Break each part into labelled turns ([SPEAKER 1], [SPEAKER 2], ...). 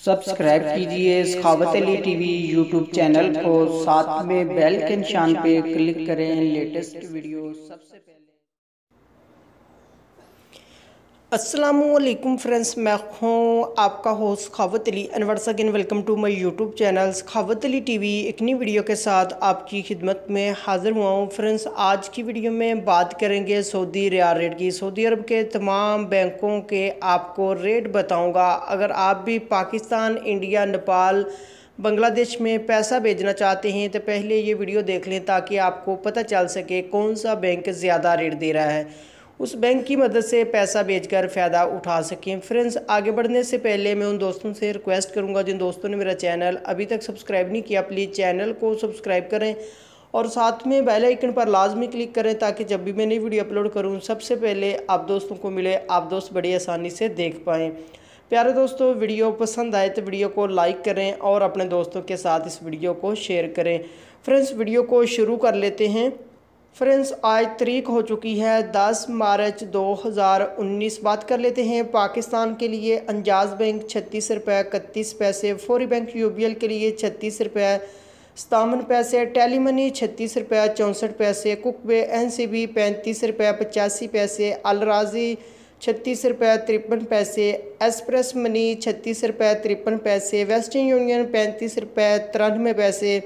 [SPEAKER 1] Subscribe कीजिए सखावत Ali TV YouTube channel को, साथ में बेल के निशान पे क्लिक करें लेटेस्ट वीडियो सबसे पहले।
[SPEAKER 2] अस्सलामुअलैकुम फ्रेंड्स, मैं हूँ आपका host Sakhawat Ali and once again welcome to my YouTube channel Sakhawat Ali TV. एक नई वीडियो के साथ आपकी खिदमत में हाज़िर हुआ हूँ। फ्रेंड्स, आज की वीडियो में बात करेंगे सऊदी रियाल रेट की। सऊदी अरब के तमाम बैंकों के आपको रेट बताऊँगा। अगर आप भी पाकिस्तान, इंडिया, नेपाल, बांग्लादेश में पैसा भेजना चाहते हैं तो पहले ये वीडियो देख लें ताकि आपको पता चल सके कौन सा बैंक ज़्यादा रेट दे रहा है, उस बैंक की मदद से पैसा भेजकर फ़ायदा उठा सकें। फ्रेंड्स, आगे बढ़ने से पहले मैं उन दोस्तों से रिक्वेस्ट करूंगा जिन दोस्तों ने मेरा चैनल अभी तक सब्सक्राइब नहीं किया, प्लीज़ चैनल को सब्सक्राइब करें और साथ में बेल आइकन पर लाजमी क्लिक करें ताकि जब भी मैं नई वीडियो अपलोड करूं सबसे पहले आप दोस्तों को मिले, आप दोस्त बड़ी आसानी से देख पाएँ। प्यारे दोस्तों, वीडियो पसंद आए तो वीडियो को लाइक करें और अपने दोस्तों के साथ इस वीडियो को शेयर करें। फ्रेंड्स, वीडियो को शुरू कर लेते हैं। फ्रेंड्स, आज तारीख हो चुकी है 10 मार्च 2019। बात कर लेते हैं पाकिस्तान के लिए। अंजाज बैंक 36 रुपये 31 पैसे, फौरी बैंक यूबीएल के लिए 36 रुपये 57 पैसे, टेली मनी 36 रुपये 64 पैसे, कुकबे एनसीबी 35 रुपये 85 पैसे, अलराजी 36 रुपये 53 पैसे, एक्सप्रेस मनी 36 रुपये 53 पैसे, वेस्टर्न यूनियन 35 रुपये 93 पैसे,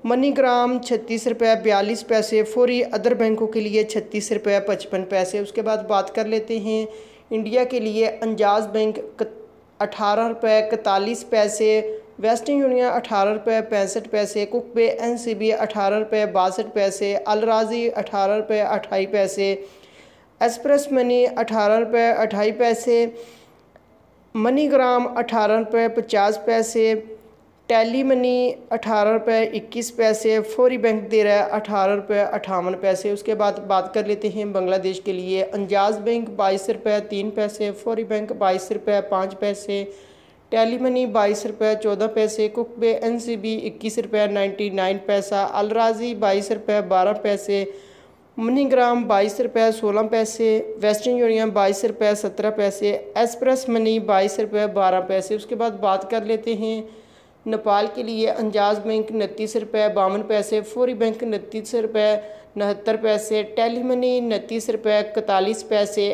[SPEAKER 2] मनीग्राम 36 रुपये 42 पैसे, फौरी अदर बैंकों के लिए 36 रुपये 55 पैसे। उसके बाद बात कर लेते हैं इंडिया के लिए। अंजाज बैंक 18 रुपये 41 पैसे, वेस्टर्न यूनियन 18 रुपये 65 पैसे, कुकबे एनसीबी 18 रुपये 62 पैसे, अलराजी 18 रुपये 28 पैसे, एक्सप्रेस मनी 18 रुपये 28 पैसे, मनीग्राम 18 रुपये 50 पैसे, टेली मनी 18 रुपये 21 पैसे, फौरी बैंक दे रहा है 18 रुपये 58 पैसे। उसके बाद बात कर लेते हैं बांग्लादेश के लिए। अंजाज बैंक 22 रुपये 3 पैसे, फौरी बैंक 22 रुपये 5 पैसे, टेली मनी 22 रुपये 14 पैसे, कुकबे एनसीबी 21 रुपये 99 पैसा, अलराजी 22 रुपये 12 पैसे, मनीग्राम 22 रुपये 16 पैसे, वेस्टर्न यूनियन 22 रुपये 17 पैसे, एक्सप्रेस मनी 22 रुपये 12 पैसे। उसके बाद बात कर लेते हैं नेपाल के लिए। अंजाज बैंक 29 रुपये 52 पैसे, फौरी बैंक 29 रुपये 69 पैसे, टेली मनी 29 रुपये 41 पैसे,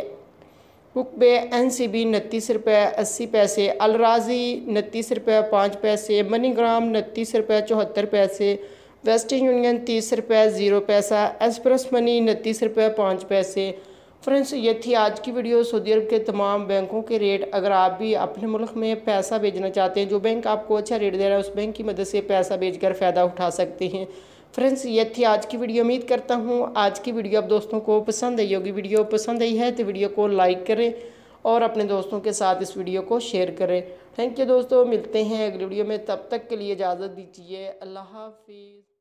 [SPEAKER 2] कुकबे एनसीबी 29 रुपये 80 पैसे, अलराजी 29 रुपये 5 पैसे, मनीग्राम 29 रुपये 74 पैसे, वेस्टर्न यूनियन 30 रुपये 0 पैसा, एक्सप्रेस मनी 29 रुपये 5 पैसे। फ्रेंड्स, ये थी आज की वीडियो सऊदी अरब के तमाम बैंकों के रेट। अगर आप भी अपने मुल्क में पैसा भेजना चाहते हैं, जो बैंक आपको अच्छा रेट दे रहा है उस बैंक की मदद से पैसा भेजकर फ़ायदा उठा सकते हैं। फ्रेंड्स, ये थी आज की वीडियो। उम्मीद करता हूँ आज की वीडियो आप दोस्तों को पसंद आई होगी। वीडियो पसंद आई है तो वीडियो को लाइक करें और अपने दोस्तों के साथ इस वीडियो को शेयर करें। थैंक यू दोस्तों, मिलते हैं अगली वीडियो में। तब तक के लिए इजाज़त दीजिए। अल्लाह हाफिज़।